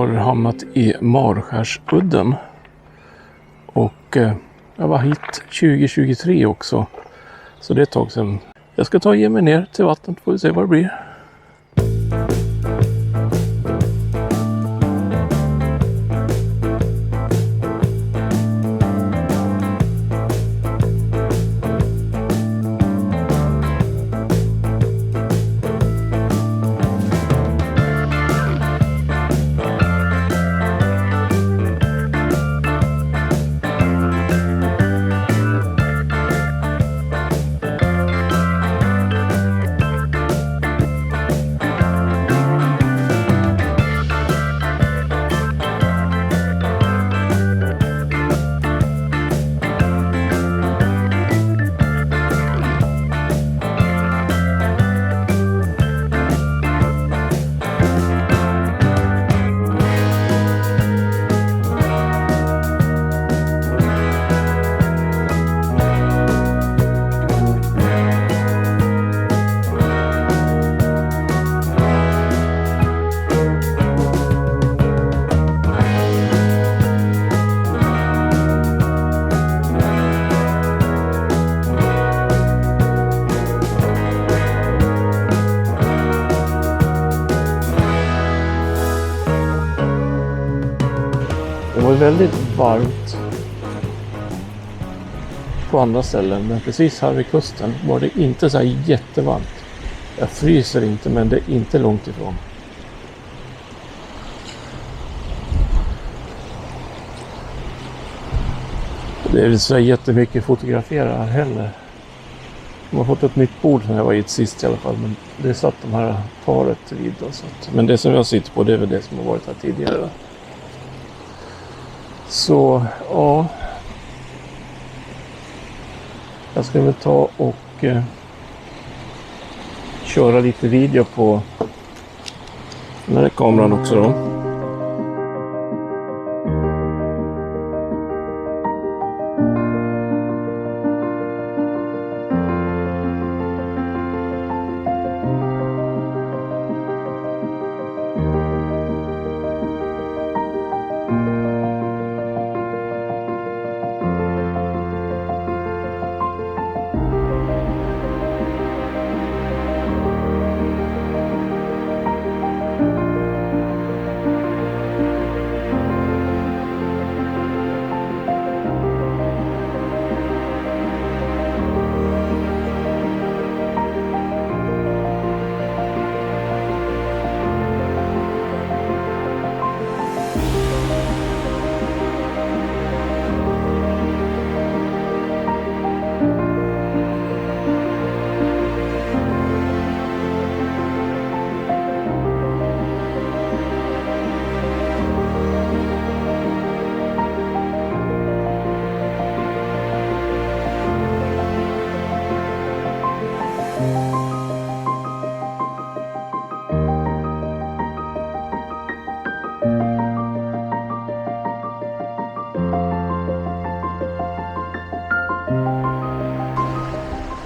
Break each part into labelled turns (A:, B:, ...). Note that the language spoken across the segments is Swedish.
A: har hamnat i Marskärsudden. Och jag var hit 2023 också. Så det är ett tag sedan. Jag ska ta och ge mig ner till vattnet, får vi se vad det blir. Det var väldigt varmt på andra ställen, men precis här vid kusten var det inte så här jättevarmt. Jag fryser inte, men det är inte långt ifrån. Det är inte så jättemycket fotografera här heller. De har fått ett nytt bord som jag var hit sist i alla fall, men det satt de här paret vid. Men det som jag sitter på, det är väl det som har varit här tidigare. Så ja, jag ska väl ta och köra lite video på den här kameran också då.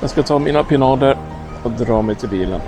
A: Jag ska ta mina pinader och dra mig till bilen.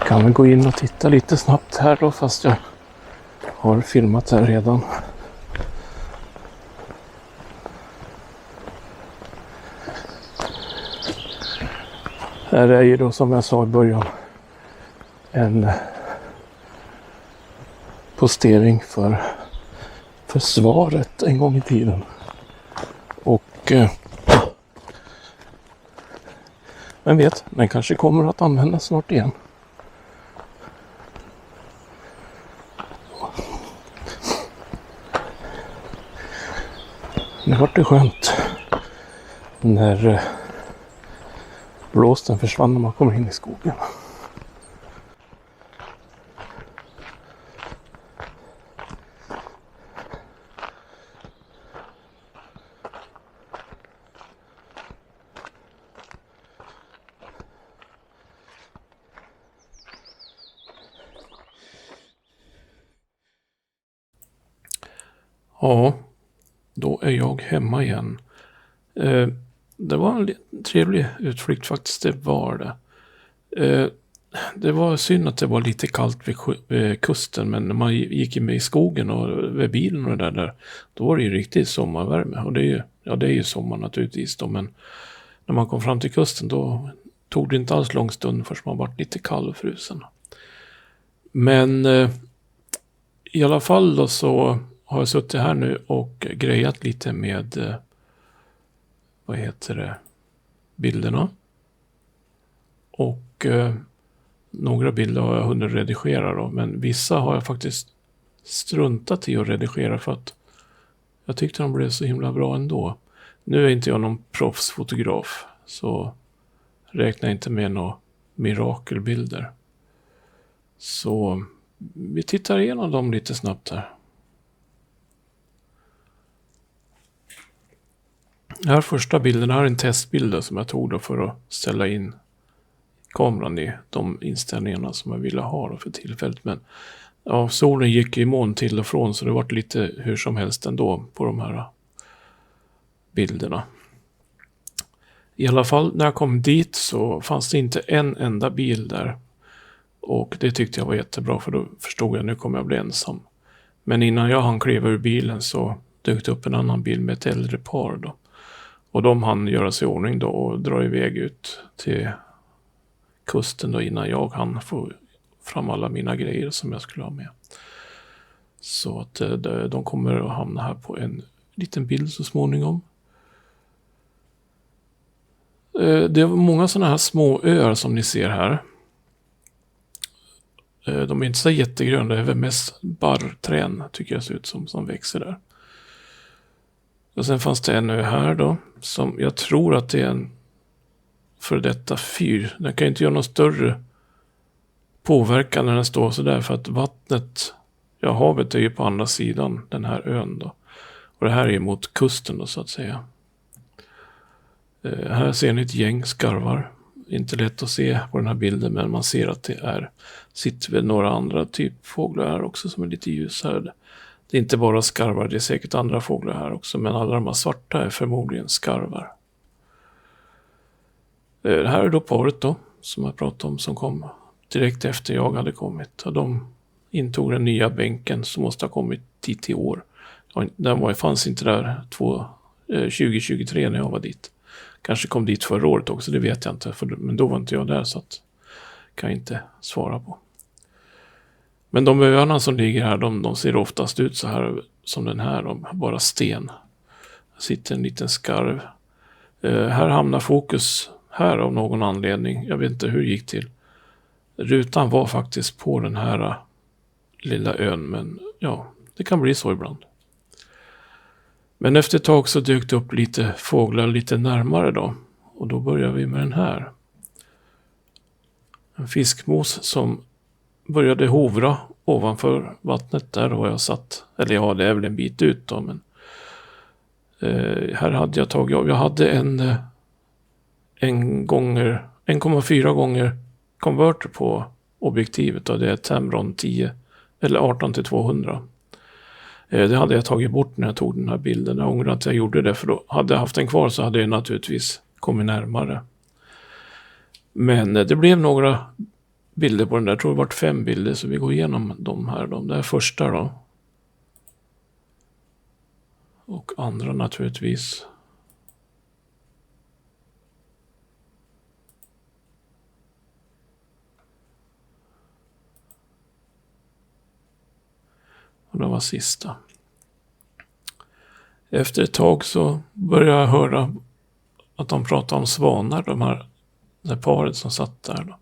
A: Kan vi gå in och titta lite snabbt här då, fast jag har filmat här redan. Här är ju då, som jag sa i början, en postering för försvaret en gång i tiden. Och vem vet, den kanske kommer att användas snart igen. vart det skönt när blåsten försvann när man kommer in i skogen. Ja, då är jag hemma igen. Det var en trevlig utflykt faktiskt, det var det. Det var synd att det var lite kallt vid kusten, men när man gick med i skogen och vid bilen och det där, då var det ju riktigt sommarvärme. Och det är ju sommar naturligtvis då, men när man kom fram till kusten då tog det inte alls lång stund förrän man var lite kall och frusen. Men i alla fall då så har jag suttit här nu och grejat lite med bilderna. Och några bilder har jag hunnit redigera då, men vissa har jag faktiskt struntat i att redigera för att jag tyckte de blev så himla bra ändå. Nu är inte jag någon proffsfotograf, så räknar jag inte med några mirakelbilder. Så vi tittar igenom dem lite snabbt här. Den här första bilden här är en testbild som jag tog då för att ställa in kameran i de inställningarna som jag ville ha då för tillfället. Men ja, solen gick i moln till och från, så det var lite hur som helst ändå på de här bilderna. I alla fall när jag kom dit så fanns det inte en enda bil där. Och det tyckte jag var jättebra, för då förstod jag att nu kommer jag bli ensam. Men innan jag hann kliva ur bilen så dök det upp en annan bil med ett äldre par då. Och de hann göra sig i ordning då och dra iväg ut till kusten då innan jag hann få fram alla mina grejer som jag skulle ha med. Så att de kommer att hamna här på en liten bild så småningom. Det är många sådana här små öar som ni ser här. De är inte så jättegröna, det är väl mest barrträn tycker jag ser ut som växer där. Och sen fanns det en ö här då, som jag tror att det är en för detta fyr. Den kan inte göra någon större påverkan när den står så där, för att vattnet, ja, havet är ju på andra sidan den här ön då. Och det här är mot kusten då så att säga. Här ser ni ett gäng skarvar. Inte lätt att se på den här bilden, men man ser att det sitter väl några andra typ fåglar här också som är lite ljusare. Det är inte bara skarvar, det är säkert andra fåglar här också, men alla de här svarta är förmodligen skarvar. Det här är då paret då, som jag pratade om, som kom direkt efter jag hade kommit. Och de intog den nya bänken som måste ha kommit dit i år. Den fanns inte där 2023 när jag var dit. Kanske kom dit förra året också, det vet jag inte. Men då var inte jag där, så att kan jag inte svara på. Men de öarna som ligger här, de ser oftast ut så här som den här, bara sten. Här sitter en liten skarv. Här hamnar fokus här av någon anledning. Jag vet inte hur det gick till. Rutan var faktiskt på den här lilla ön, men ja, det kan bli så ibland. Men efter ett tag så dök det upp lite fåglar lite närmare då. Och då börjar vi med den här. En fiskmås som började hovra ovanför vattnet där var jag satt. Eller ja, det är väl en bit ut då, men här hade jag hade en 1,4 gånger konverter på objektivet, och det är Tamron 10 eller 18-200. Det hade jag tagit bort när jag tog den här bilden. Jag ångrar att jag gjorde det, för då hade jag haft den kvar så hade jag naturligtvis kommit närmare. Men det blev några bilder på den där. Jag tror det var 5 bilder, så vi går igenom de här. De där första då. Och andra naturligtvis. Och det var sista. Efter ett tag så började jag höra att de pratade om svanar, det paret som satt där då.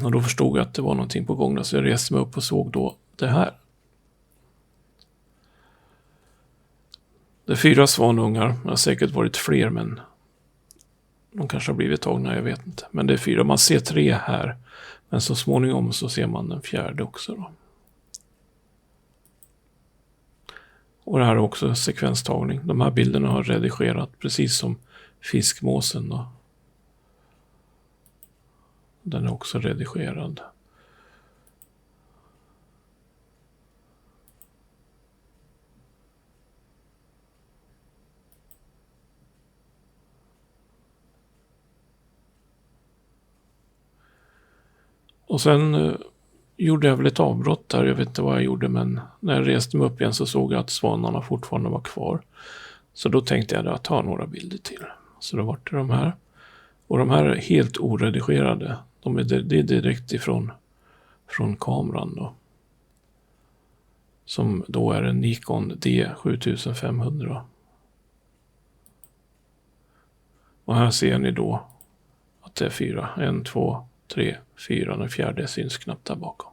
A: Och då förstod jag att det var någonting på gång då, så jag reste mig upp och såg då det här. Det är 4 svanungar. Det har säkert varit fler, men de kanske har blivit tagna, jag vet inte. Men det är 4. Man ser 3 här. Men så småningom så ser man den 4:e också då. Och det här är också sekvenstagning. De här bilderna har redigerat precis som fiskmåsen då. Den är också redigerad. Och sen gjorde jag väl ett avbrott där. Jag vet inte vad jag gjorde, men när jag reste mig upp igen så såg jag att svanarna fortfarande var kvar. Så då tänkte jag att ta några bilder till. Så då var det de här. Och de här är helt oredigerade. Det är direkt från kameran då. Som då är en Nikon D7500. Och här ser ni då att det är 4. 1, 2, 3, 4. Den 4:e syns knappt där bakom.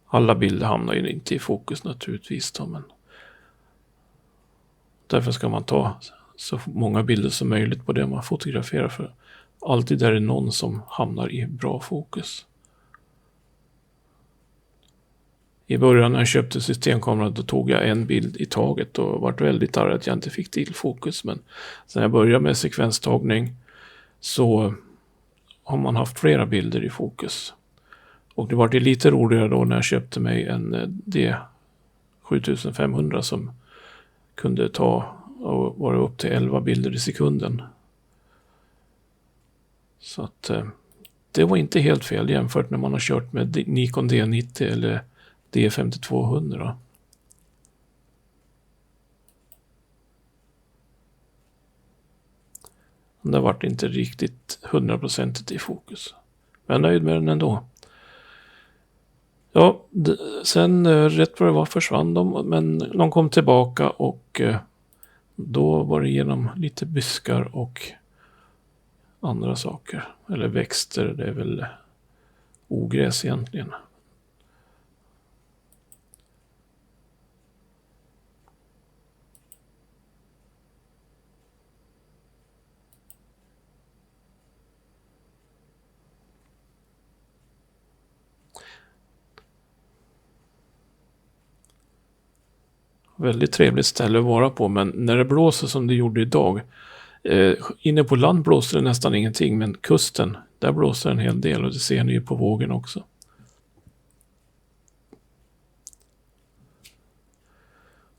A: Alla bilder hamnar ju inte i fokus naturligtvis då, men därför ska man ta så många bilder som möjligt på det man fotograferar, för alltid är det någon som hamnar i bra fokus. I början när jag köpte systemkameran då tog jag en bild i taget och var väldigt arg att jag inte fick till fokus. Men sen jag började med sekvenstagning så har man haft flera bilder i fokus. Och det var det lite roligare då när jag köpte mig en D7500 som kunde ta och vara upp till 11 bilder i sekunden. Så att det var inte helt fel jämfört när man har kört med Nikon D90 eller D5200. Det var inte riktigt 100% i fokus. Men jag är nöjd med den ändå. Ja, sen rätt vad det var försvann de, men de kom tillbaka och då var det genom lite buskar och andra saker. Eller växter, det är väl ogräs egentligen. Väldigt trevligt ställe att vara på, men när det blåser som det gjorde idag, inne på land blåser det nästan ingenting, men kusten, där blåser en hel del och det ser ni ju på vågen också.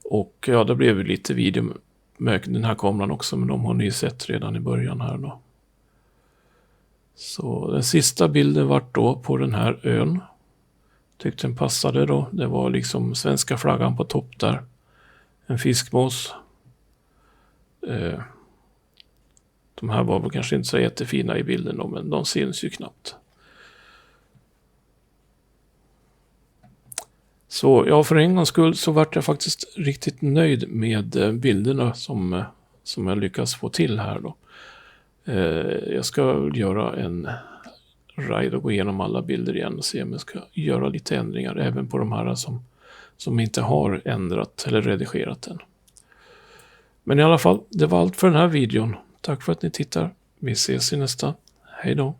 A: Och ja, det blev ju lite video med den här kameran också, men de har ni ju sett redan i början här då. Så den sista bilden var då på den här ön. Tyckte den passade då. Det var liksom svenska flaggan på topp där. En fiskmås. De här var väl kanske inte så jättefina i bilden då, men de syns ju knappt. Så ja, för en gångs skull så vart jag faktiskt riktigt nöjd med bilderna som jag lyckas få till här då. Jag ska göra en ride och gå igenom alla bilder igen och se om jag ska göra lite ändringar även på de här som inte har ändrat eller redigerat än. Men i alla fall, det var allt för den här videon. Tack för att ni tittar. Vi ses i nästa. Hej då!